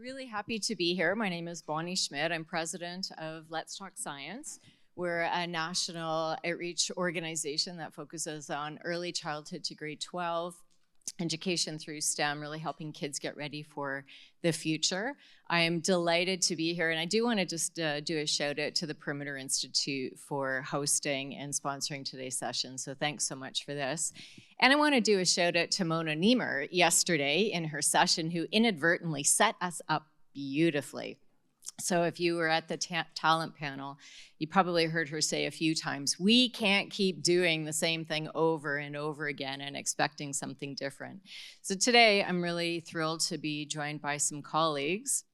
Really happy to be here. My name is Bonnie Schmidt. I'm president of Let's Talk Science. We're a national outreach organization that focuses on early childhood to grade 12, education through STEM, really helping kids get ready for the future. I am delighted to be here, and I do want to just do a shout out to the Perimeter Institute for hosting and sponsoring today's session, so thanks so much for this. And I want to do a shout out to Mona Niemer yesterday in her session, who inadvertently set us up beautifully. So if you were at the talent panel, you probably heard her say a few times, we can't keep doing the same thing over and over again and expecting something different. So today, I'm really thrilled to be joined by some colleagues.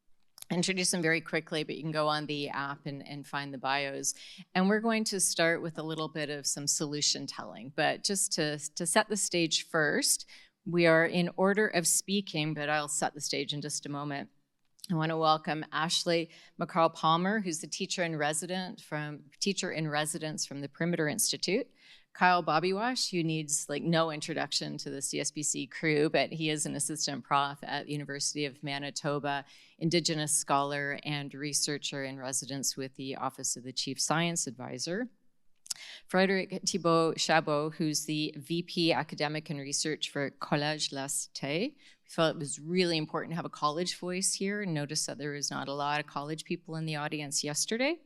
Introduce them very quickly, but you can go on the app and find the bios. And we're going to start with a little bit of some solution telling. But just to set the stage first, we are in order of speaking, but I'll set the stage in just a moment. I want to welcome Ashley McCarl-Palmer, who's the teacher in residence from the Perimeter Institute. Kyle Bobbywash, who needs no introduction to the CSBC crew, but he is an assistant prof at the University of Manitoba, Indigenous scholar and researcher in residence with the Office of the Chief Science Advisor. Frédéric Thibault-Chabot, who's the VP Academic and Research for Collège La Cité. We felt it was really important to have a college voice here, and notice that there was not a lot of college people in the audience yesterday.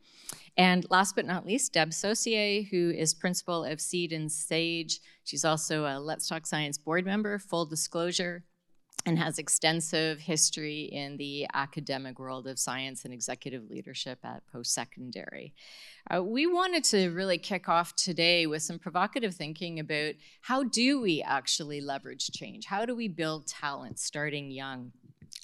And last but not least, Deb Saucier, who is principal of Seed and Sage. She's also a Let's Talk Science board member, full disclosure, and has extensive history in the academic world of science and executive leadership at post-secondary. We wanted to really kick off today with some provocative thinking about how do we actually leverage change? How do we build talent starting young?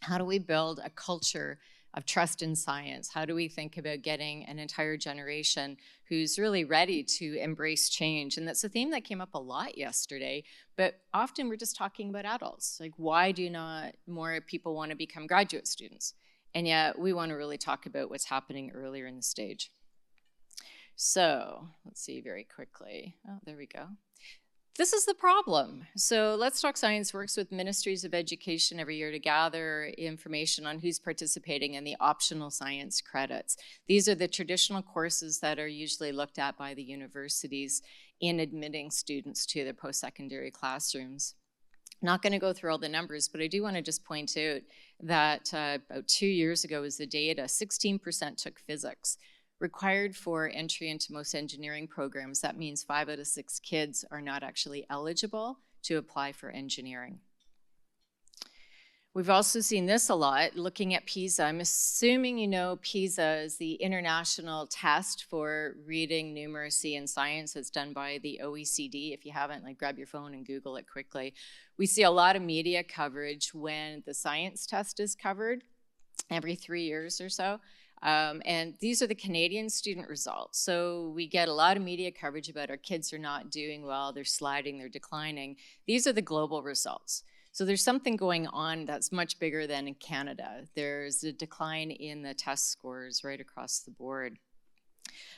How do we build a culture of trust in science? How do we think about getting an entire generation who's really ready to embrace change? And that's a theme that came up a lot yesterday, but often we're just talking about adults. Why do not more people want to become graduate students? And yet we want to really talk about what's happening earlier in the stage. So let's see very quickly. Oh, there we go. This is the problem. So Let's Talk Science works with ministries of education every year to gather information on who's participating in the optional science credits. These are the traditional courses that are usually looked at by the universities in admitting students to their post-secondary classrooms. Not going to go through all the numbers, but I do want to just point out that about 2 years ago was the data, 16% took physics. Required for entry into most engineering programs, that means 5 out of 6 kids are not actually eligible to apply for engineering. We've also seen this a lot, looking at PISA. I'm assuming you know PISA is the international test for reading, numeracy, and science. It's done by the OECD. If you haven't, grab your phone and Google it quickly. We see a lot of media coverage when the science test is covered every 3 years or so. And these are the Canadian student results. So we get a lot of media coverage about our kids are not doing well, they're sliding, they're declining. These are the global results. So there's something going on that's much bigger than in Canada. There's a decline in the test scores right across the board.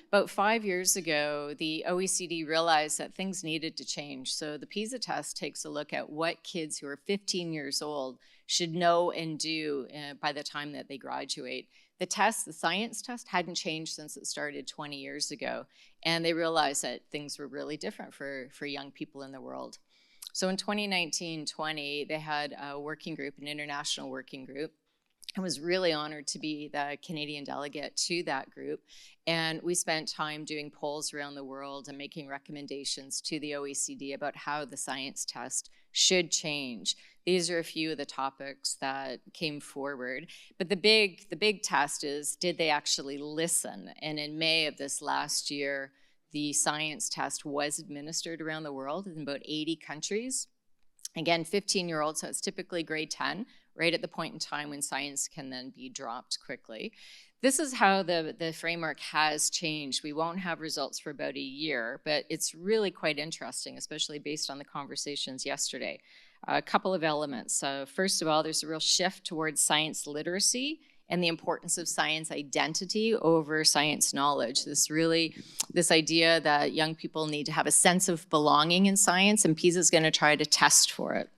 About 5 years ago, the OECD realized that things needed to change. So the PISA test takes a look at what kids who are 15 years old should know and do by the time that they graduate. The test, the science test, hadn't changed since it started 20 years ago. And they realized that things were really different for young people in the world. So in 2019-20, they had a working group, an international working group. I was really honored to be the Canadian delegate to that group. And we spent time doing polls around the world and making recommendations to the OECD about how the science test should change. These are a few of the topics that came forward. But the big test is, did they actually listen? And in May of this last year, the science test was administered around the world in about 80 countries. Again, 15-year-olds, so it's typically grade 10, right at the point in time when science can then be dropped quickly. This is how the framework has changed. We won't have results for about a year, but it's really quite interesting, especially based on the conversations yesterday. A couple of elements. First of all, there's a real shift towards science literacy and the importance of science identity over science knowledge. This idea that young people need to have a sense of belonging in science, and PISA is going to try to test for it.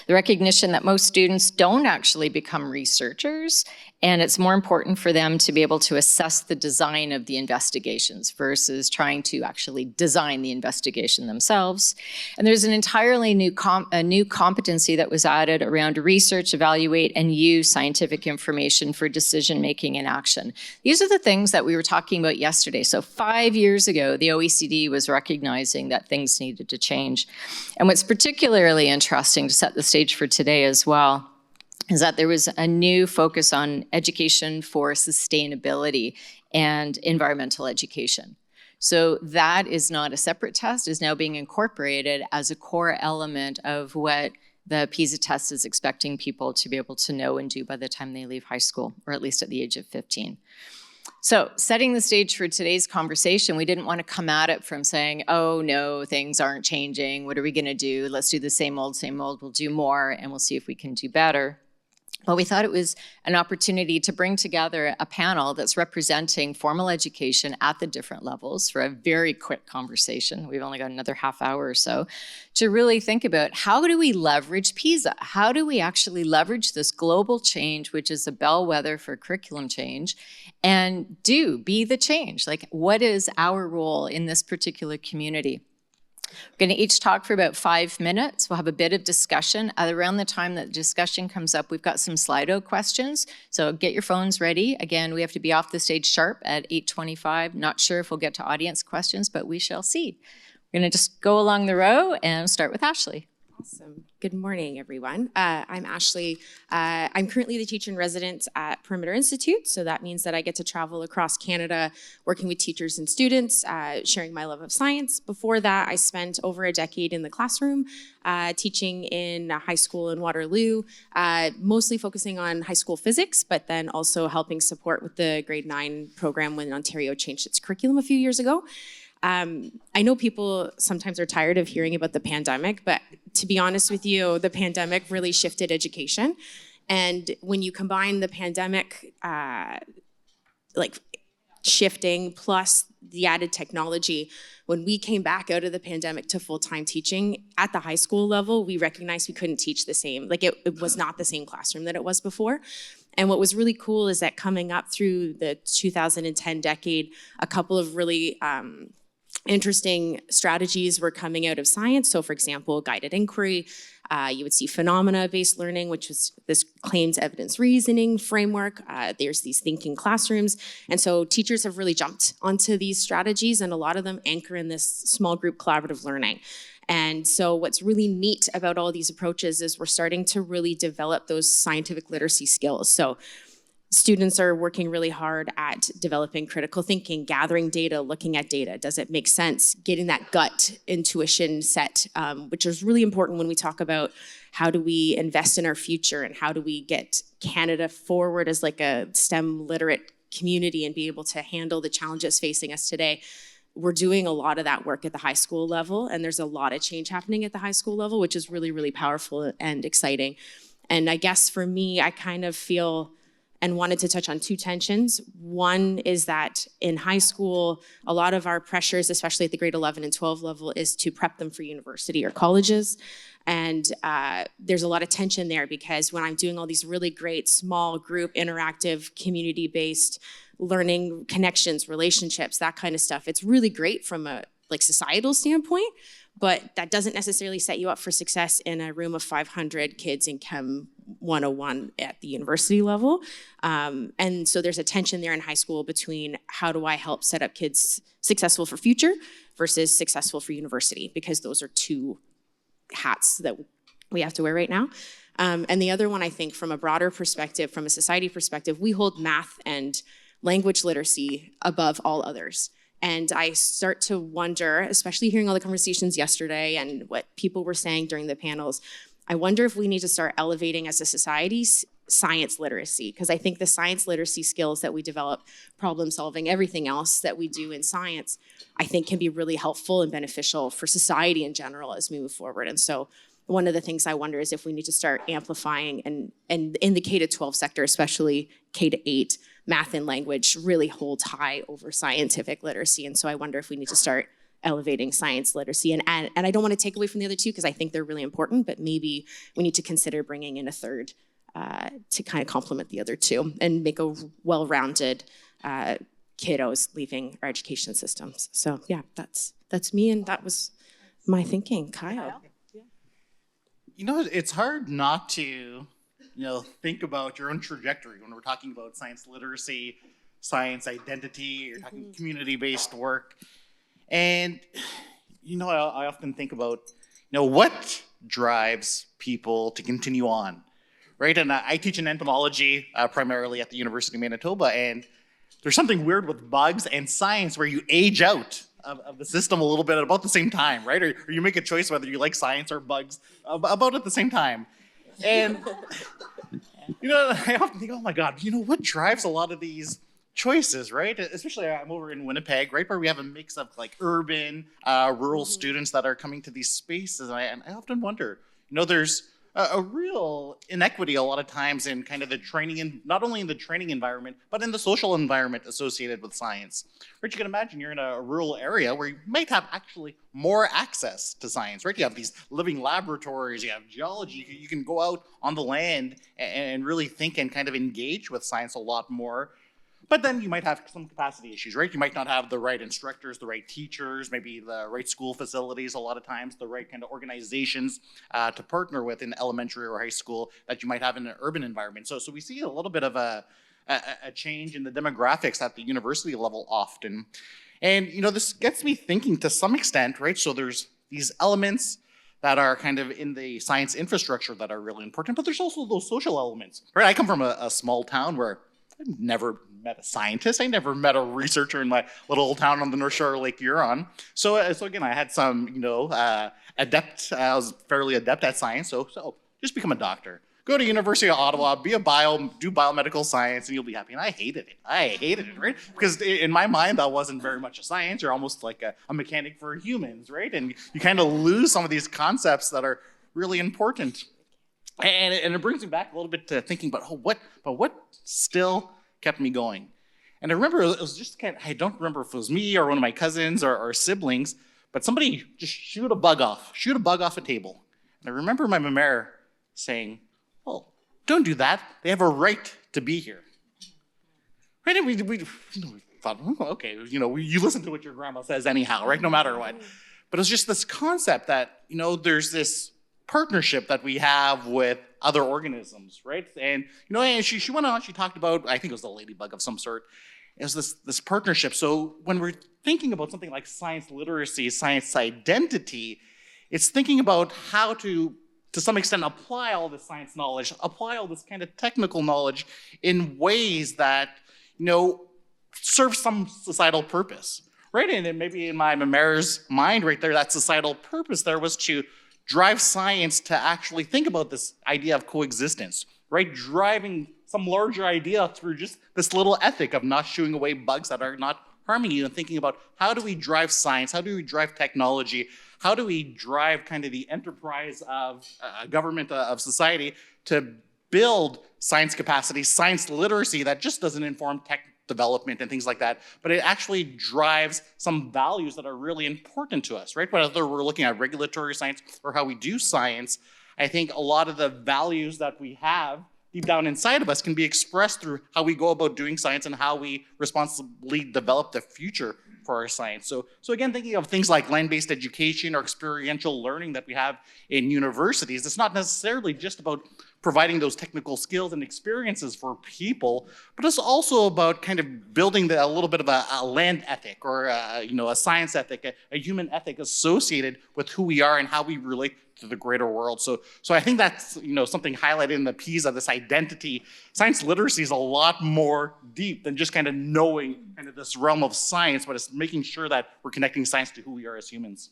The recognition that most students don't actually become researchers, and it's more important for them to be able to assess the design of the investigations versus trying to actually design the investigation themselves. And there's an entirely new competency that was added around research, evaluate, and use scientific information for decision-making and action. These are the things that we were talking about yesterday. So 5 years ago, the OECD was recognizing that things needed to change. And what's particularly interesting, to set the stage for today as well, is that there was a new focus on education for sustainability and environmental education. So that is not a separate test, is now being incorporated as a core element of what the PISA test is expecting people to be able to know and do by the time they leave high school, or at least at the age of 15. So setting the stage for today's conversation, we didn't want to come at it from saying, oh no, things aren't changing. What are we going to do? Let's do the same old, we'll do more, and we'll see if we can do better. But we thought it was an opportunity to bring together a panel that's representing formal education at the different levels for a very quick conversation. We've only got another half hour or so to really think about, how do we leverage PISA? How do we actually leverage this global change, which is a bellwether for curriculum change, and be the change? Like, what is our role in this particular community? We're going to each talk for about 5 minutes. We'll have a bit of discussion. Around the time that the discussion comes up, we've got some Slido questions. So get your phones ready. Again, we have to be off the stage sharp at 8:25. Not sure if we'll get to audience questions, but we shall see. We're going to just go along the row and start with Ashley. Awesome. Good morning, everyone. I'm Ashley. I'm currently the teacher in residence at Perimeter Institute, so that means that I get to travel across Canada working with teachers and students, sharing my love of science. Before that, I spent over a decade in the classroom, teaching in high school in Waterloo, mostly focusing on high school physics, but then also helping support with the grade 9 program when Ontario changed its curriculum a few years ago. I know people sometimes are tired of hearing about the pandemic, but to be honest with you, the pandemic really shifted education. And when you combine the pandemic, shifting plus the added technology, when we came back out of the pandemic to full-time teaching at the high school level, we recognized we couldn't teach the same. It was not the same classroom that it was before. And what was really cool is that coming up through the 2010 decade, a couple of really interesting strategies were coming out of science. So for example, guided inquiry, you would see phenomena-based learning, which is this claims evidence reasoning framework. There's these thinking classrooms. And so teachers have really jumped onto these strategies, and a lot of them anchor in this small group collaborative learning. And so what's really neat about all these approaches is we're starting to really develop those scientific literacy skills. So students are working really hard at developing critical thinking, gathering data, looking at data. Does it make sense? Getting that gut intuition set, which is really important when we talk about how do we invest in our future and how do we get Canada forward as like a STEM literate community and be able to handle the challenges facing us today. We're doing a lot of that work at the high school level, and there's a lot of change happening at the high school level, which is really, really powerful and exciting. And I guess for me, I kind of feel and wanted to touch on two tensions. One is that in high school, a lot of our pressures, especially at the grade 11 and 12 level, is to prep them for university or colleges. And there's a lot of tension there because when I'm doing all these really great small group, interactive, community-based learning connections, relationships, that kind of stuff, it's really great from a societal standpoint, but that doesn't necessarily set you up for success in a room of 500 kids in Chem 101 at the university level. And so there's a tension there in high school between how do I help set up kids successful for future versus successful for university, because those are two hats that we have to wear right now. And the other one, I think, from a broader perspective, from a society perspective, we hold math and language literacy above all others. And I start to wonder, especially hearing all the conversations yesterday and what people were saying during the panels, I wonder if we need to start elevating as a society science literacy, because I think the science literacy skills that we develop, problem solving, everything else that we do in science, I think can be really helpful and beneficial for society in general as we move forward. And so one of the things I wonder is if we need to start amplifying and in the K-12 sector, especially K-8, math and language really holds high over scientific literacy. And so I wonder if we need to start elevating science literacy. And I don't want to take away from the other two because I think they're really important, but maybe we need to consider bringing in a third to kind of complement the other two and make a well-rounded kiddos leaving our education systems. So yeah, that's me, and that was my thinking. Kyle? You know, it's hard not to, think about your own trajectory when we're talking about science literacy, science identity, you're talking community-based work. And, I often think about, what drives people to continue on, right? And I teach in entomology primarily at the University of Manitoba, and there's something weird with bugs and science where you age out of the system a little bit at about the same time, right? Or you make a choice whether you like science or bugs about at the same time. And, I often think, oh my God, what drives a lot of these choices, right? Especially I'm over in Winnipeg, right, where we have a mix of like urban, rural students that are coming to these spaces. And I often wonder, there's a real inequity a lot of times in kind of the training, and not only in the training environment, but in the social environment associated with science. Right, you can imagine you're in a rural area where you might have actually more access to science, right? You have these living laboratories, you have geology, you can go out on the land and really think and kind of engage with science a lot more. But then you might have some capacity issues, right? You might not have the right instructors, the right teachers, maybe the right school facilities a lot of times, the right kind of organizations to partner with in elementary or high school that you might have in an urban environment. So we see a little bit of a change in the demographics at the university level often. And, this gets me thinking to some extent, right? So there's these elements that are kind of in the science infrastructure that are really important, but there's also those social elements, right? I come from a small town where I've never met a scientist. I never met a researcher in my little old town on the North Shore of Lake Huron. So again, I had some, I was fairly adept at science. So just become a doctor. Go to University of Ottawa, do biomedical science, and you'll be happy. And I hated it, right? Because in my mind, that wasn't very much a science. You're almost like a mechanic for humans, right? And you kind of lose some of these concepts that are really important. And it brings me back a little bit to thinking about what still kept me going. And I remember it was just I don't remember if it was me or one of my cousins or siblings, but somebody just shoot a bug off a table. And I remember my mère saying, well, don't do that. They have a right to be here. Right? And we thought, okay, you listen to what your grandma says anyhow, right? No matter what. But it was just this concept that, there's this partnership that we have with other organisms, right? And and she went on, she talked about, I think it was a ladybug of some sort. It was this partnership. So when we're thinking about something like science literacy, science identity, it's thinking about how to some extent apply all this science knowledge, apply all this kind of technical knowledge in ways that, serve some societal purpose, right? And then maybe in my mère's mind right there, that societal purpose there was to drive science to actually think about this idea of coexistence, right? Driving some larger idea through just this little ethic of not shooing away bugs that are not harming you, and thinking about how do we drive science, how do we drive technology, how do we drive kind of the enterprise of government, of society to build science capacity, science literacy that just doesn't inform tech development and things like that, but it actually drives some values that are really important to us, right? Whether we're looking at regulatory science or how we do science, I think a lot of the values that we have deep down inside of us can be expressed through how we go about doing science and how we responsibly develop the future for our science. So again, thinking of things like land-based education or experiential learning that we have in universities, it's not necessarily just about providing those technical skills and experiences for people, but it's also about kind of building a little bit of a land ethic or a science ethic, a human ethic associated with who we are and how we relate to the greater world. So I think that's something highlighted in the P's of this identity. Science literacy is a lot more deep than just kind of knowing kind of this realm of science, but it's making sure that we're connecting science to who we are as humans.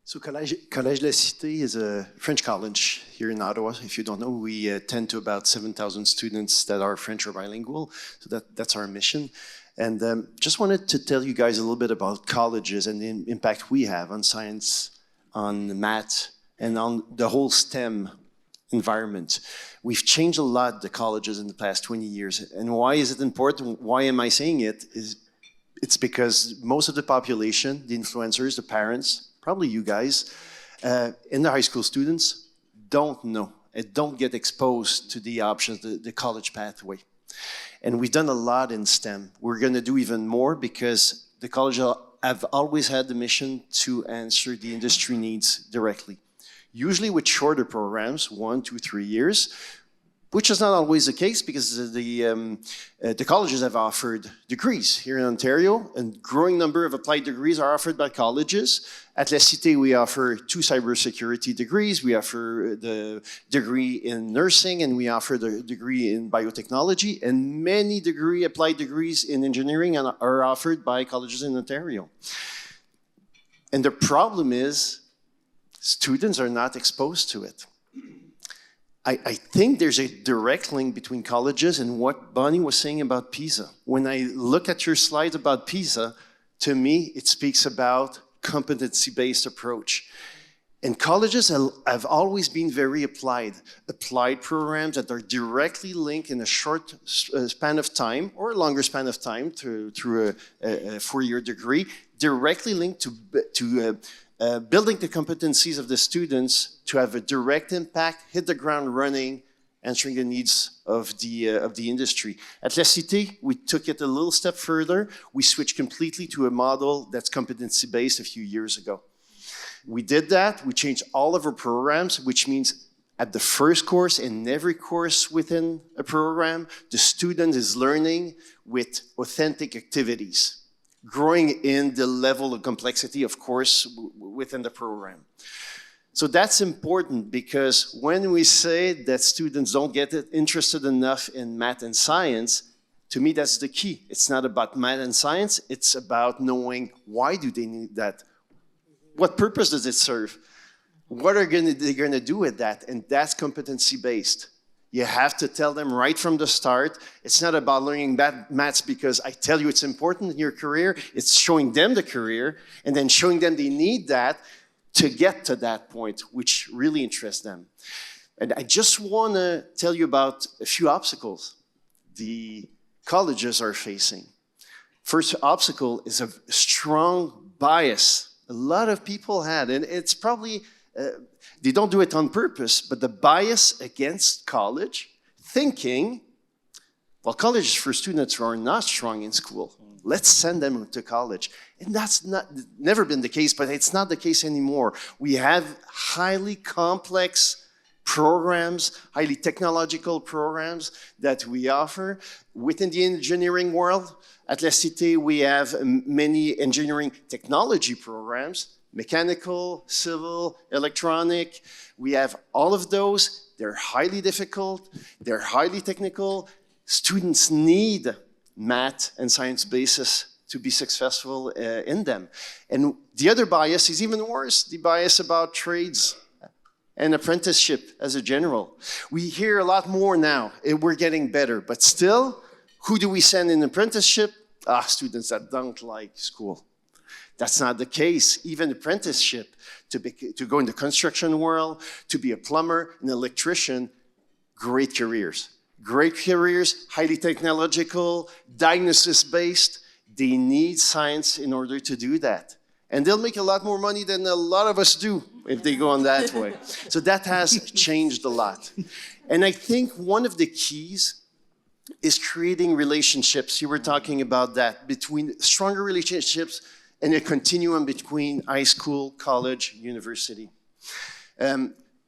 So Collège La Cité is a French college here in Ottawa. If you don't know, we tend to about 7,000 students that are French or bilingual. So that's our mission. And just wanted to tell you guys a little bit about colleges and the impact we have on science, on math, and on the whole STEM environment. We've changed a lot, the colleges, in the past 20 years. And why is it important? Why am I saying it? it's because most of the population, the influencers, the parents, probably you guys, and the high school students don't know and don't get exposed to the options, the college pathway. And we've done a lot in STEM. We're going to do even more because the college have always had the mission to answer the industry needs directly. Usually with shorter programs, 1, 2, 3 years, which is not always the case because the colleges have offered degrees here in Ontario, and growing number of applied degrees are offered by colleges. At La Cité, we offer 2 cybersecurity degrees. We offer the degree in nursing, and we offer the degree in biotechnology, and many applied degrees in engineering are offered by colleges in Ontario. And the problem is, students are not exposed to it. I think there's a direct link between colleges and what Bonnie was saying about PISA. When I look at your slides about PISA, to me, it speaks about competency-based approach. And colleges have always been very applied programs that are directly linked in a short span of time or a longer span of time through a 4-year degree, directly linked to building the competencies of the students to have a direct impact, hit the ground running, answering the needs of the industry. At La Cité, we took it a little step further. We switched completely to a model that's competency-based a few years ago. We did that. We changed all of our programs, which means at the first course, in every course within a program, the student is learning with authentic activities, growing in the level of complexity, of course, within the program. So that's important because when we say that students don't get interested enough in math and science, to me, that's the key. It's not about math and science. It's about knowing why do they need that? What purpose does it serve? What are they going to do with that? And that's competency-based. You have to tell them right from the start, it's not about learning maths because I tell you it's important in your career. It's showing them the career and then showing them they need that to get to that point, which really interests them. And I just want to tell you about a few obstacles the colleges are facing. First obstacle is a strong bias. A lot of people had, and it's probably, they don't do it on purpose, but the bias against college, thinking, well, college is for students who are not strong in school. Let's send them to college. And that's never been the case, but it's not the case anymore. We have highly complex programs, highly technological programs that we offer. Within the engineering world, at La Cité, we have many engineering technology programs, mechanical, civil, electronic. We have all of those. They're highly difficult. They're highly technical. Students need math and science basis to be successful in them. And the other bias is even worse, the bias about trades and apprenticeship as a general. We hear a lot more now, and we're getting better, but still, who do we send in apprenticeship? Students that don't like school. That's not the case. Even apprenticeship, to go in the construction world, to be a plumber, an electrician, great careers. Great careers, highly technological, diagnosis-based. They need science in order to do that. And they'll make a lot more money than a lot of us do if they go on that way. So that has changed a lot. And I think one of the keys is creating relationships. You were talking about that, between stronger relationships and a continuum between high school, college, university.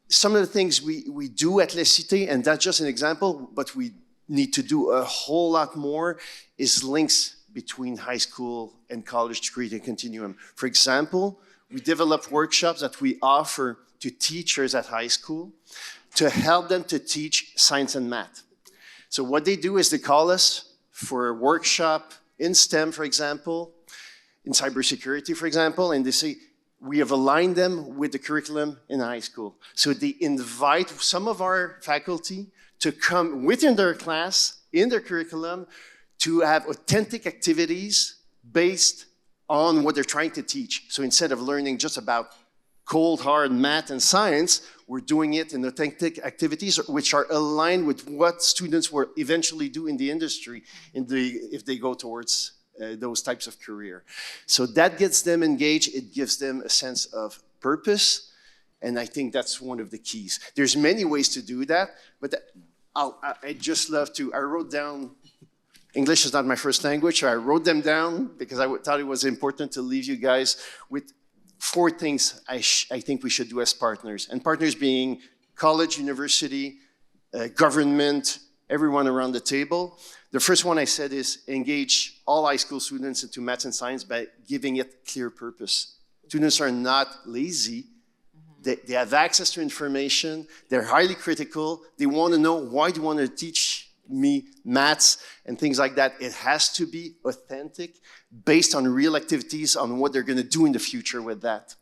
Some of the things we do at La Cité, and that's just an example, but we need to do a whole lot more, is links between high school and college to create a continuum. For example, we develop workshops that we offer to teachers at high school to help them to teach science and math. So what they do is they call us for a workshop in STEM, for example, in cybersecurity, for example, and they say, we have aligned them with the curriculum in high school. So they invite some of our faculty to come within their class, in their curriculum, to have authentic activities based on what they're trying to teach. So instead of learning just about cold, hard math and science, we're doing it in authentic activities which are aligned with what students will eventually do in the industry if they go towards those types of career. So that gets them engaged. It gives them a sense of purpose. And I think that's one of the keys. There's many ways to do that, but I just love to, I wrote down, English is not my first language, so I wrote them down because I thought it was important to leave you guys with 4 things I think we should do as partners. And partners being college, university, government, everyone around the table. The first one I said is engage all high school students into math and science by giving it clear purpose. Students are not lazy. They have access to information. They're highly critical. They want to know, why do you want to teach me maths and things like that? It has to be authentic, based on real activities, on what they're going to do in the future with that.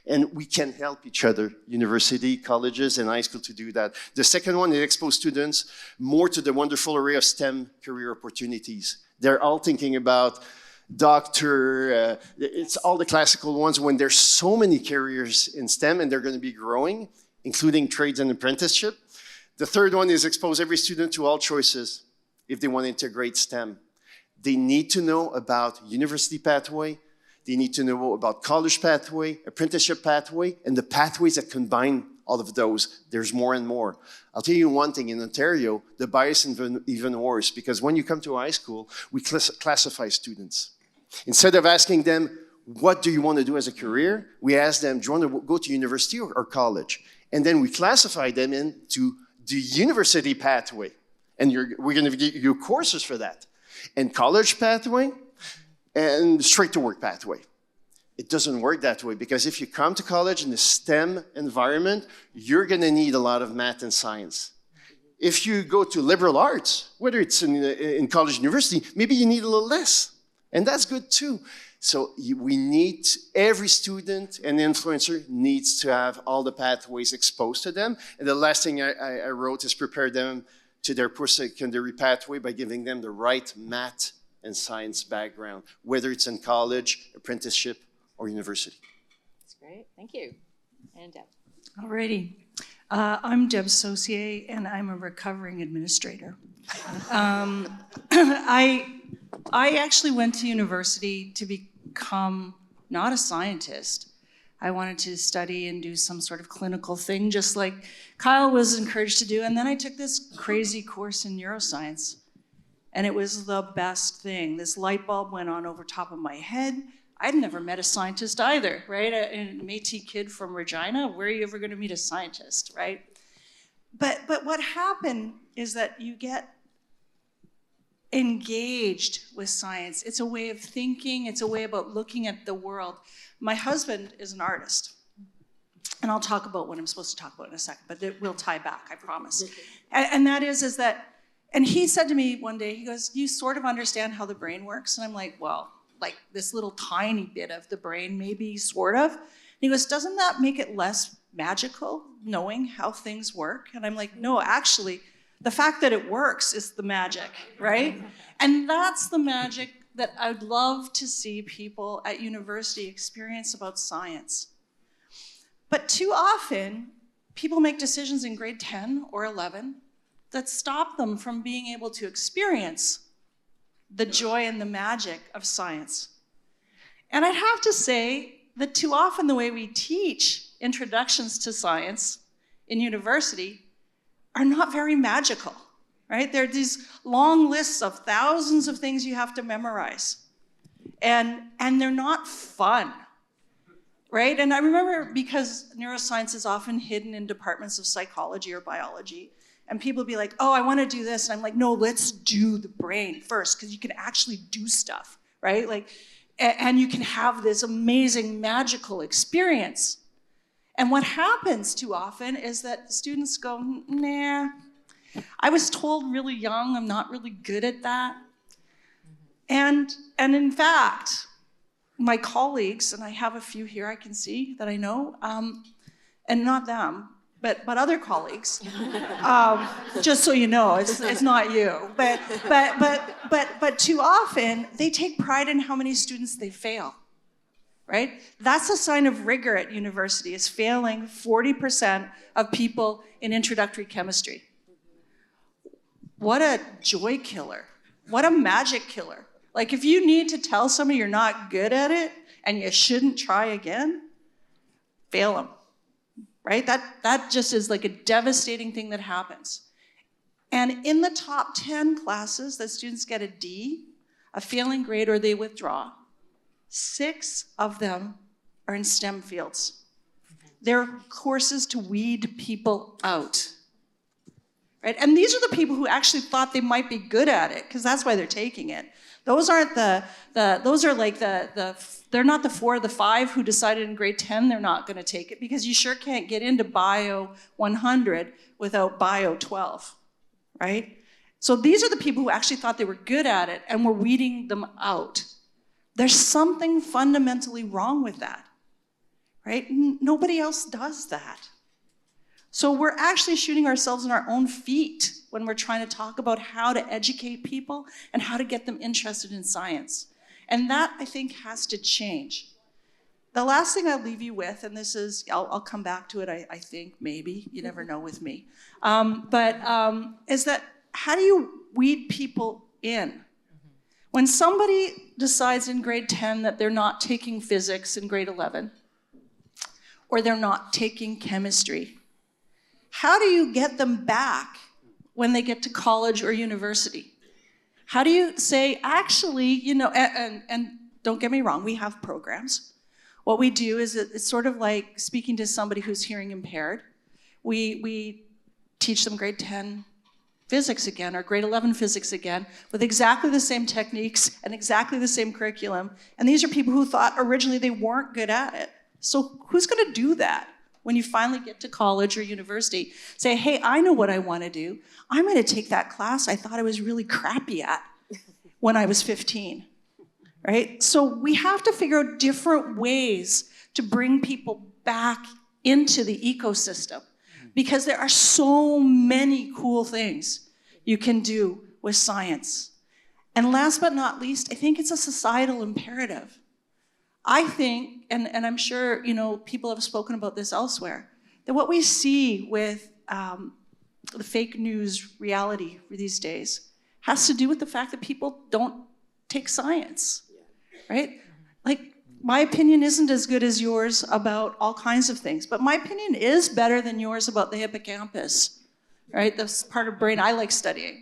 And we can help each other, university, colleges, and high school, to do that. The second one is expose students more to the wonderful array of STEM career opportunities. They're all thinking about doctor, it's all the classical ones, when there's so many careers in STEM and they're going to be growing, including trades and apprenticeship. The third one is expose every student to all choices if they want to integrate STEM. They need to know about university pathway, they need to know about college pathway, apprenticeship pathway, and the pathways that combine all of those. There's more and more. I'll tell you one thing, in Ontario, the bias is even worse, because when you come to high school, we classify students. Instead of asking them, what do you want to do as a career? We ask them, do you want to go to university or college? And then we classify them into the university pathway. And we're going to give you courses for that. And college pathway and straight to work pathway. It doesn't work that way, because if you come to college in the STEM environment, you're going to need a lot of math and science. If you go to liberal arts, whether it's in college, university, maybe you need a little less. And that's good too. So we need, every student and influencer needs to have all the pathways exposed to them. And the last thing I wrote is prepare them to their post-secondary pathway by giving them the right math and science background, whether it's in college, apprenticeship, or university. That's great. Thank you. And Deb. Alrighty. I'm Deb Saucier, and I'm a recovering administrator. I actually went to university to become not a scientist. I wanted to study and do some sort of clinical thing, just like Kyle was encouraged to do. And then I took this crazy course in neuroscience, and it was the best thing. This light bulb went on over top of my head. I'd never met a scientist either, right? A Métis kid from Regina, where are you ever gonna meet a scientist, right? But what happened is that you get engaged with science. It's a way of thinking, it's a way about looking at the world. My husband is an artist, and I'll talk about what I'm supposed to talk about in a second, but it will tie back, I promise. And that is that, and he said to me one day, he goes, you sort of understand how the brain works? And I'm like, well, like this little tiny bit of the brain, maybe, sort of. And he goes, doesn't that make it less magical, knowing how things work? And I'm like, no, actually, the fact that it works is the magic, right? And that's the magic that I'd love to see people at university experience about science. But too often, people make decisions in grade 10 or 11 that stop them from being able to experience the joy and the magic of science. And I'd have to say that too often the way we teach introductions to science in university are not very magical, right? There are these long lists of thousands of things you have to memorize. And they're not fun, right? And I remember, because neuroscience is often hidden in departments of psychology or biology, and people be like, oh, I want to do this. And I'm like, no, let's do the brain first, because you can actually do stuff, right? Like, and you can have this amazing magical experience. And what happens too often is that students go, nah, I was told really young, I'm not really good at that. And in fact, my colleagues, and I have a few here I can see that I know, and not them, but other colleagues, just so you know, it's not you. But too often, they take pride in how many students they fail. Right? That's a sign of rigor at university, is failing 40% of people in introductory chemistry. What a joy killer. What a magic killer. Like if you need to tell somebody you're not good at it and you shouldn't try again, fail them, right? That just is like a devastating thing that happens. And in the top 10 classes that students get a D, a failing grade, or they withdraw, 6 of them are in STEM fields. They're courses to weed people out, right? And these are the people who actually thought they might be good at it, because that's why they're taking it. Those aren't those are like they're not the 4 or the 5 who decided in grade 10 they're not gonna take it, because you sure can't get into Bio 100 without Bio 12, right? So these are the people who actually thought they were good at it and were weeding them out. There's something fundamentally wrong with that, right? Nobody else does that. So we're actually shooting ourselves in our own feet when we're trying to talk about how to educate people and how to get them interested in science. And that, I think, has to change. The last thing I'll leave you with, and this is, I'll come back to it, I think, maybe, you never know with me, is that how do you weed people in? When somebody decides in grade 10 that they're not taking physics in grade 11, or they're not taking chemistry, how do you get them back when they get to college or university? How do you say, actually, you know, and don't get me wrong, we have programs. What we do is it's sort of like speaking to somebody who's hearing impaired. We teach them grade 10 physics again, or grade 11 physics again, with exactly the same techniques and exactly the same curriculum. And these are people who thought originally they weren't good at it. So who's gonna do that when you finally get to college or university? Say, hey, I know what I wanna do. I'm gonna take that class I thought I was really crappy at when I was 15, right? So we have to figure out different ways to bring people back into the ecosystem, because there are so many cool things you can do with science. And last but not least, I think it's a societal imperative. I think, and I'm sure, you know, people have spoken about this elsewhere, that what we see with the fake news reality these days has to do with the fact that people don't take science, right? Like, my opinion isn't as good as yours about all kinds of things, but my opinion is better than yours about the hippocampus, right? That's part of brain I like studying.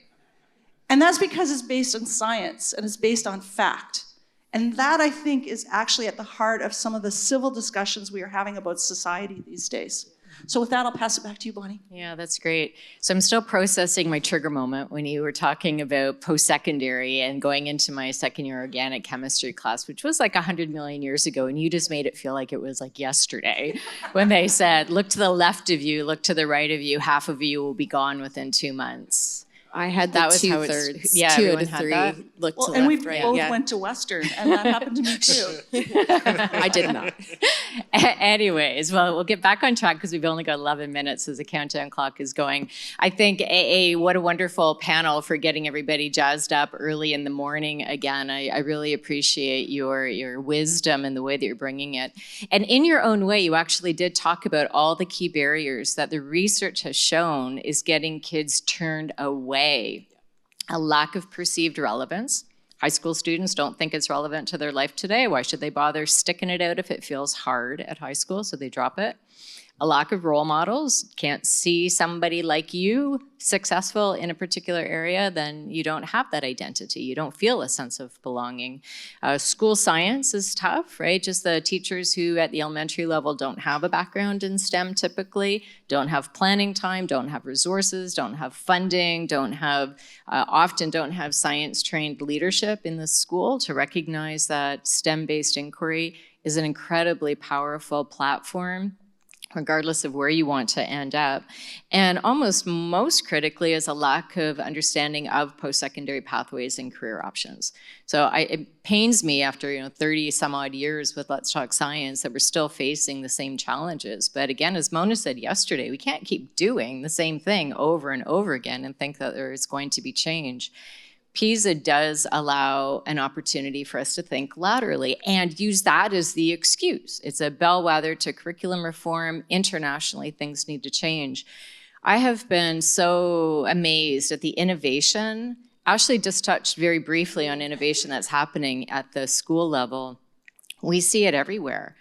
And that's because it's based on science and it's based on fact. And that, I think, is actually at the heart of some of the civil discussions we are having about society these days. So with that, I'll pass it back to you, Bonnie. Yeah, that's great. So I'm still processing my trigger moment when you were talking about post-secondary and going into my second-year organic chemistry class, which was like 100 million years ago, and you just made it feel like it was like yesterday when they said, look to the left of you, look to the right of you, half of you will be gone within 2 months. I had That the was how 2/3. yeah, 2 out everyone of had 3 that. looked Well, to and we left, right? both Yeah. went to Western, and that happened to me too. I did not. Anyways, well, we'll get back on track because we've only got 11 minutes as the countdown clock is going. I think, what a wonderful panel for getting everybody jazzed up early in the morning again. I really appreciate your wisdom and the way that you're bringing it. And in your own way, you actually did talk about all the key barriers that the research has shown is getting kids turned away. A lack of perceived relevance. High school students don't think it's relevant to their life today. Why should they bother sticking it out if it feels hard at high school? So they drop it. A lack of role models. Can't see somebody like you successful in a particular area, then you don't have that identity. You don't feel a sense of belonging. School science is tough, right? Just the teachers who at the elementary level don't have a background in STEM typically, don't have planning time, don't have resources, don't have funding, often don't have science-trained leadership in the school to recognize that STEM-based inquiry is an incredibly powerful platform regardless of where you want to end up. And almost most critically is a lack of understanding of post-secondary pathways and career options. So it pains me after 30 some odd years with Let's Talk Science that we're still facing the same challenges. But again, as Mona said yesterday, we can't keep doing the same thing over and over again and think that there is going to be change. PISA does allow an opportunity for us to think laterally and use that as the excuse. It's a bellwether to curriculum reform. Internationally, things need to change. I have been so amazed at the innovation Ashley just touched very briefly on innovation that's happening at the school level. We see it everywhere.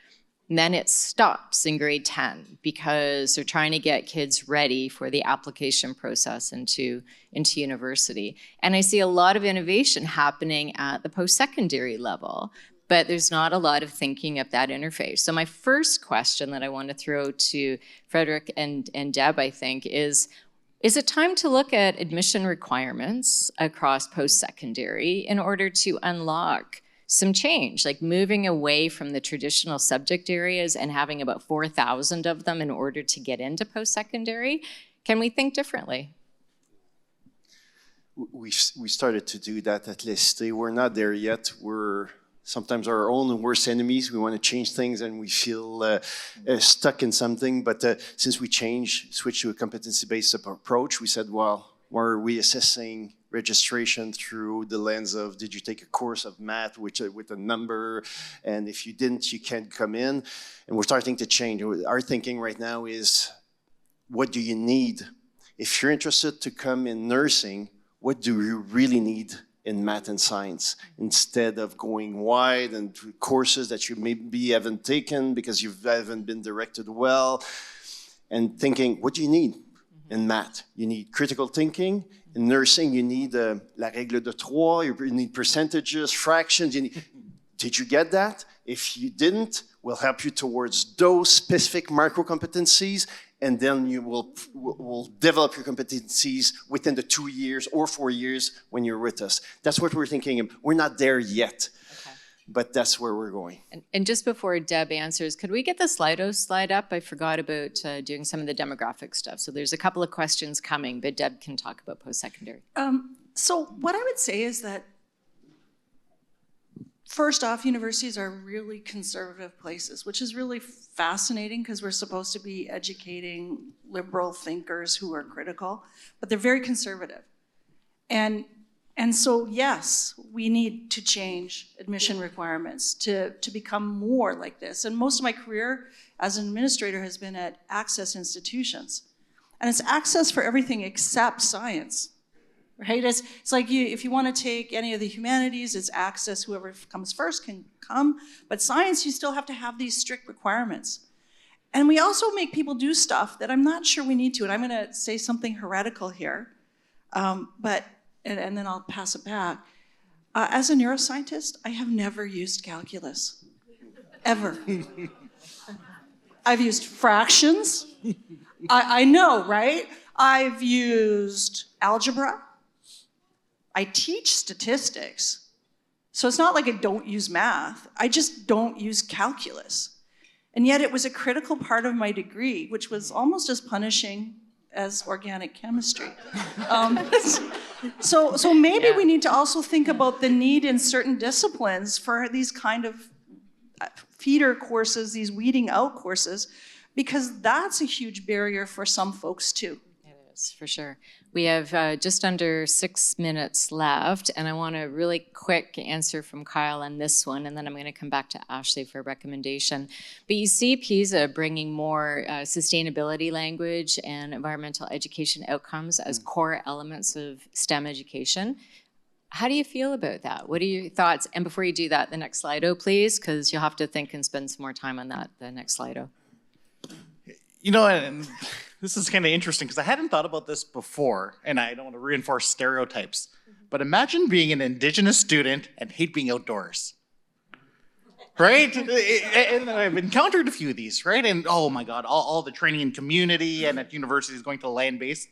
And then it stops in grade 10 because they're trying to get kids ready for the application process into university. And I see a lot of innovation happening at the post-secondary level, but there's not a lot of thinking of that interface. So my first question that I want to throw to Frederick and Deb, I think, is it time to look at admission requirements across post-secondary in order to unlock some change, like moving away from the traditional subject areas and having about 4,000 of them in order to get into post-secondary? Can we think differently? We started to do that at L'Écité. We're not there yet. We're sometimes our own worst enemies. We want to change things and we feel stuck in something. But since we switched to a competency-based approach, we said, well, why are we assessing registration through the lens of, did you take a course of math with a number, and if you didn't, you can't come in? And we're starting to change. Our thinking right now is, what do you need? If you're interested to come in nursing, what do you really need in math and science, instead of going wide and through courses that you maybe haven't taken because you haven't been directed well, and thinking, what do you need in math? You need critical thinking. In nursing, you need la règle de trois, you need percentages, fractions. Did you get that? If you didn't, we'll help you towards those specific micro competencies, and then you will develop your competencies within the 2 years or 4 years when you're with us. That's what we're thinking. We're not there yet, but that's where we're going. And just before Deb answers, could we get the Slido slide up? I forgot about doing some of the demographic stuff. So there's a couple of questions coming, but Deb can talk about post-secondary. So what I would say is that, first off, universities are really conservative places, which is really fascinating because we're supposed to be educating liberal thinkers who are critical, but they're very conservative. And so, yes, we need to change admission requirements to become more like this. And most of my career as an administrator has been at access institutions. And it's access for everything except science, right? It's like if you want to take any of the humanities, it's access, whoever comes first can come. But science, you still have to have these strict requirements. And we also make people do stuff that I'm not sure we need to. And I'm going to say something heretical here, and then I'll pass it back. As a neuroscientist, I have never used calculus, ever. I've used fractions. I know, right? I've used algebra. I teach statistics. So it's not like I don't use math. I just don't use calculus. And yet it was a critical part of my degree, which was almost as punishing as organic chemistry. So maybe we need to also think about the need in certain disciplines for these kind of feeder courses, these weeding out courses, because that's a huge barrier for some folks too. It is, for sure. We have just under 6 minutes left, and I want a really quick answer from Kyle on this one, and then I'm going to come back to Ashley for a recommendation. But you see PISA bringing more sustainability language and environmental education outcomes as core elements of STEM education. How do you feel about that? What are your thoughts? And before you do that, the next Slido, please, because you'll have to think and spend some more time on that, the next Slido. You know, and this is kind of interesting because I hadn't thought about this before, and I don't want to reinforce stereotypes, but imagine being an Indigenous student and hate being outdoors, right? And I've encountered a few of these, right? And oh my God, all the training in community and at universities going to land-based,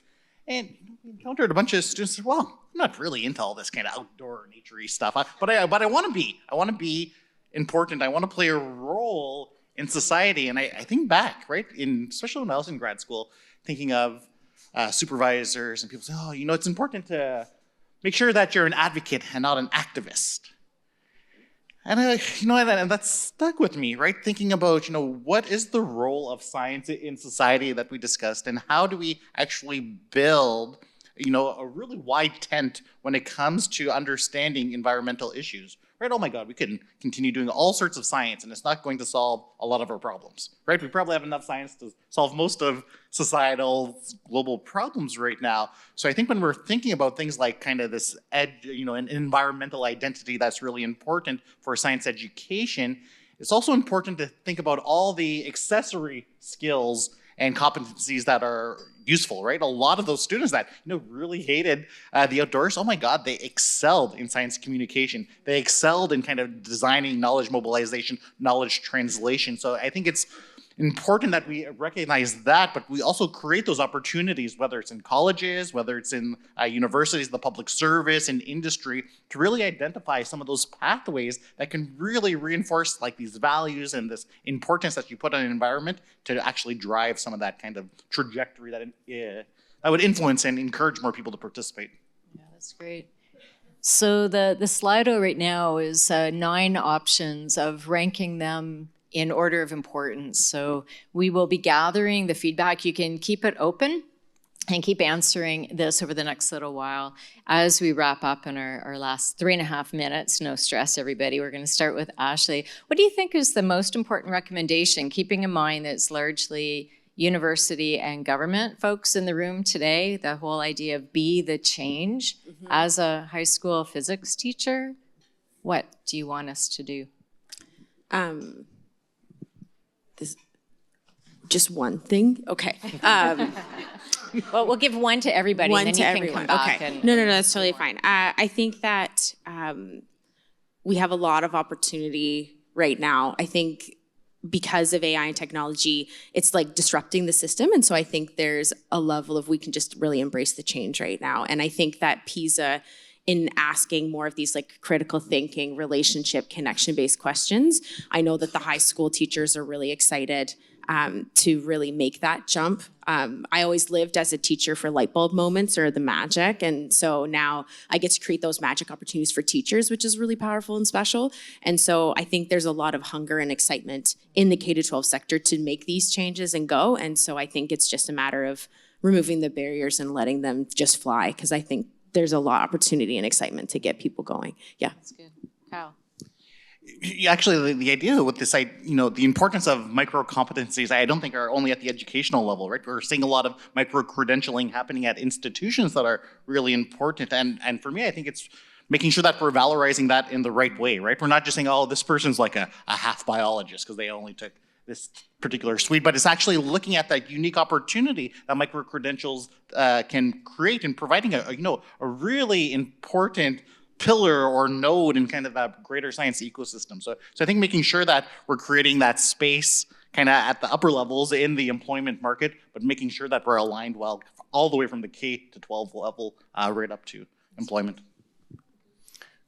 and encountered a bunch of students who said, well, I'm not really into all this kind of outdoor nature-y stuff, but I want to be. I want to be important. I want to play a role in society. And I think back, right, especially when I was in grad school, thinking of supervisors and people say, oh, you know, it's important to make sure that you're an advocate and not an activist. And and that's stuck with me, right? Thinking about, what is the role of science in society that we discussed, and how do we actually build, a really wide tent when it comes to understanding environmental issues, right? Oh my God, we can continue doing all sorts of science and it's not going to solve a lot of our problems, right? We probably have enough science to solve most of societal global problems right now. So I think when we're thinking about things like kind of this an environmental identity that's really important for science education, it's also important to think about all the accessory skills and competencies that are useful, right? A lot of those students that really hated the outdoors, oh my God, they excelled in science communication. They excelled in kind of designing knowledge mobilization, knowledge translation. So I think it's important that we recognize that, but we also create those opportunities, whether it's in colleges, whether it's in universities, the public service, and industry, to really identify some of those pathways that can really reinforce like these values and this importance that you put on an environment to actually drive some of that kind of trajectory that would influence and encourage more people to participate. Yeah, that's great. So the Slido right now is 9 options of ranking them in order of importance. So we will be gathering the feedback. You can keep it open and keep answering this over the next little while. As we wrap up in our last 3.5 minutes, no stress, everybody. We're going to start with Ashley. What do you think is the most important recommendation, keeping in mind that it's largely university and government folks in the room today, the whole idea of be the change. As a high school physics teacher, what do you want us to do? Just one thing? Okay. Well, we'll give one to everybody, One and then to you everyone. can come back. Okay. And, No, that's totally fine. I think that we have a lot of opportunity right now. I think because of AI and technology, it's like disrupting the system. And so I think there's a level of we can just really embrace the change right now. And I think that PISA, in asking more of these like critical thinking, relationship, connection-based questions, I know that the high school teachers are really excited to really make that jump. I always lived as a teacher for light bulb moments or the magic. And so now I get to create those magic opportunities for teachers, which is really powerful and special. And so I think there's a lot of hunger and excitement in the K-12 sector to make these changes and go. And so I think it's just a matter of removing the barriers and letting them just fly, because I think there's a lot of opportunity and excitement to get people going. Yeah. that's good. Kyle. Actually, the idea with this, the importance of micro competencies, I don't think are only at the educational level, right? We're seeing a lot of micro credentialing happening at institutions that are really important. And for me, I think it's making sure that we're valorizing that in the right way, right? We're not just saying, oh, this person's like a half biologist because they only took this particular suite, but it's actually looking at that unique opportunity that micro credentials can create in providing a really important pillar or node in kind of that greater science ecosystem. So I think making sure that we're creating that space kind of at the upper levels in the employment market, but making sure that we're aligned well all the way from the K to 12 level right up to employment.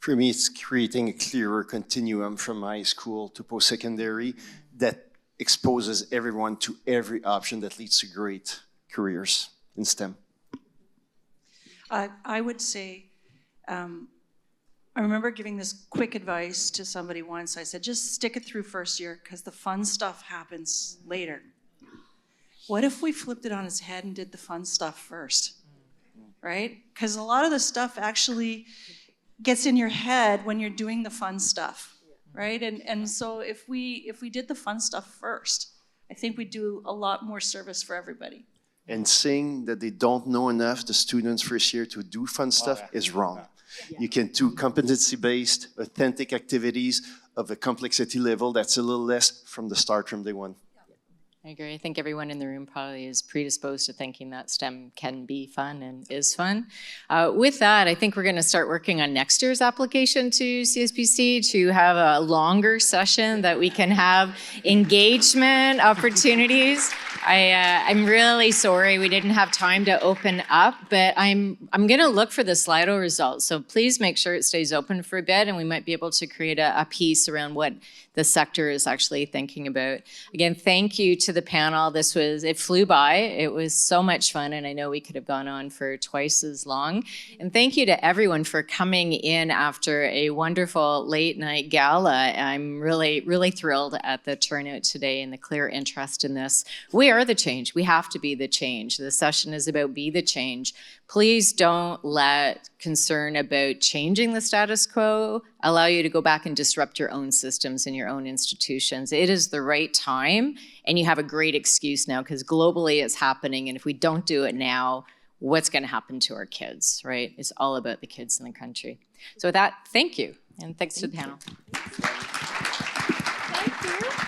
For me, it's creating a clearer continuum from high school to post-secondary that exposes everyone to every option that leads to great careers in STEM. I would say, I remember giving this quick advice to somebody once. I said, just stick it through first year because the fun stuff happens later. What if we flipped it on its head and did the fun stuff first, right? Because a lot of the stuff actually gets in your head when you're doing the fun stuff, right? And so if we did the fun stuff first, I think we'd do a lot more service for everybody. And saying that they don't know enough, the students first year, to do fun stuff is wrong. You can do competency-based, authentic activities of a complexity level that's a little less from the start, from day one. I agree. I think everyone in the room probably is predisposed to thinking that STEM can be fun and is fun. With that, I think we're going to start working on next year's application to CSPC to have a longer session that we can have engagement opportunities. I'm really sorry we didn't have time to open up, but I'm going to look for the Slido results. So please make sure it stays open for a bit, and we might be able to create a piece around what the sector is actually thinking about. Again, thank you to the panel. It flew by. It was so much fun, and I know we could have gone on for twice as long. And thank you to everyone for coming in after a wonderful late night gala. I'm really, really thrilled at the turnout today and the clear interest in this. We we are the change. We have to be the change. This session is about be the change. Please don't let concern about changing the status quo allow you to go back and disrupt your own systems in your own institutions. It is the right time, and you have a great excuse now because globally it's happening, and if we don't do it now, what's going to happen to our kids, right? It's all about the kids in the country. So with that, thank you, and thanks to the panel. Thank you.